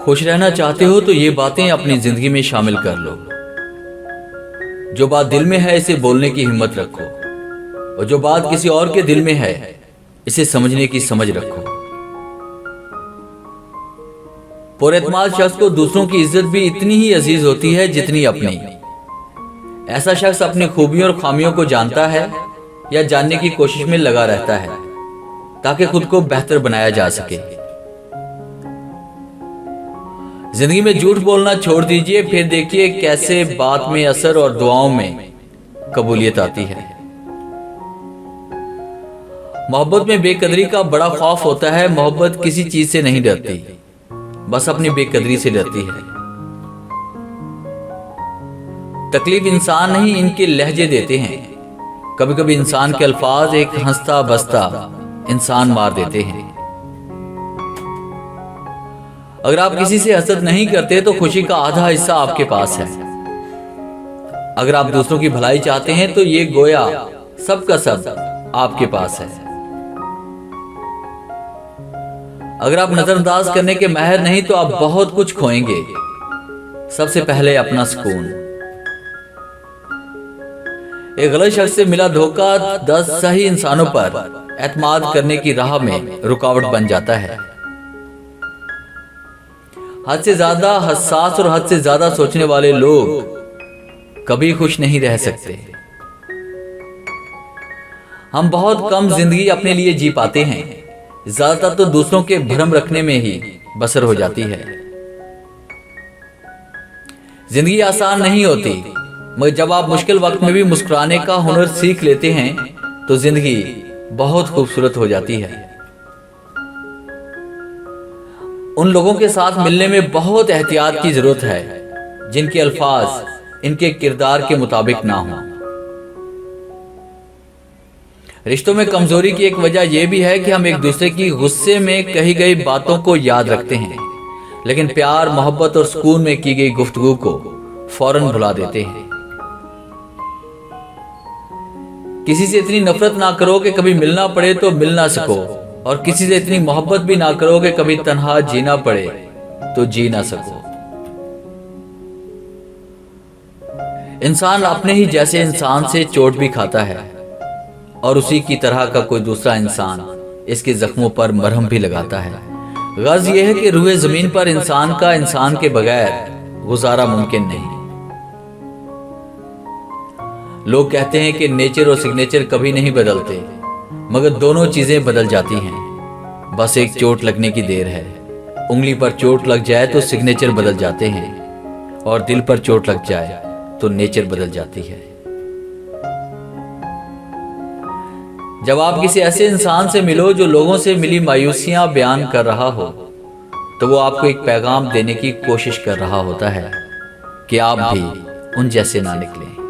खुश रहना चाहते हो तो ये बातें अपनी जिंदगी में शामिल कर लो। जो बात दिल में है इसे बोलने की हिम्मत रखो, और जो बात किसी और के दिल में है इसे समझने की समझ रखो। पुरएतमाद शख्स को दूसरों की इज्जत भी इतनी ही अजीज होती है जितनी अपनी। ऐसा शख्स अपनी खूबियों और खामियों को जानता है या जानने की कोशिश में लगा रहता है ताकि खुद को बेहतर बनाया जा सके। जिंदगी में झूठ बोलना छोड़ दीजिए, फिर देखिए कैसे बात में असर और दुआओं में कबूलियत आती है। मोहब्बत में बेकदरी का बड़ा खौफ होता है। मोहब्बत किसी चीज से नहीं डरती, बस अपनी बेकदरी से डरती है। तकलीफ इंसान नहीं इनके लहजे देते हैं। कभी कभी इंसान के अल्फाज एक हंसता बसता इंसान मार देते हैं। अगर आप किसी से हसद नहीं करते तो खुशी का आधा हिस्सा आपके पास है। अगर आप दूसरों की भलाई चाहते हैं तो ये गोया सब का सब आपके पास है। अगर आप नजरअंदाज करने के माहिर नहीं तो आप बहुत कुछ खोएंगे। सबसे पहले अपना सुकून। एक गलत शख्स से मिला धोखा 10 सही इंसानों पर एतमाद करने की राह में रुकावट बन जाता है। हद से ज्यादा हसास और हद से ज्यादा सोचने वाले लोग कभी खुश नहीं रह सकते। हम बहुत कम जिंदगी अपने लिए जी पाते हैं। ज्यादातर तो दूसरों के भरम रखने में ही बसर हो जाती है। जिंदगी आसान नहीं होती, मगर जब आप मुश्किल वक्त में भी मुस्कुराने का हुनर सीख लेते हैं तो जिंदगी बहुत खूबसूरत हो जाती है। उन लोगों के साथ मिलने में बहुत एहतियात की जरूरत है जिनके अल्फाज इनके किरदार के मुताबिक ना हो। रिश्तों में कमजोरी की एक वजह यह भी है कि हम एक दूसरे की गुस्से में कही गई बातों को याद रखते हैं, लेकिन प्यार, मोहब्बत और सुकून में की गई गुफ्तगू को फौरन भुला देते हैं। किसी से इतनी नफरत ना करो कि कभी मिलना पड़े तो मिल ना सको, और किसी से इतनी मोहब्बत भी ना करो कि कभी तन्हा जीना पड़े तो जी ना सको। इंसान अपने ही जैसे इंसान से चोट भी खाता है और उसी की तरह का कोई दूसरा इंसान इसके जख्मों पर मरहम भी लगाता है। गर्ज यह है कि रूहे जमीन पर इंसान का इंसान के बगैर गुजारा मुमकिन नहीं। लोग कहते हैं कि नेचर और सिग्नेचर कभी नहीं बदलते, मगर दोनों चीजें बदल जाती हैं। बस एक चोट लगने की देर है। उंगली पर चोट लग जाए तो सिग्नेचर बदल जाते हैं, और दिल पर चोट लग जाए तो नेचर बदल जाती है। जब आप किसी ऐसे इंसान से मिलो जो लोगों से मिली मायूसियां बयान कर रहा हो, तो वो आपको एक पैगाम देने की कोशिश कर रहा होता है कि आप भी उन जैसे ना निकलें।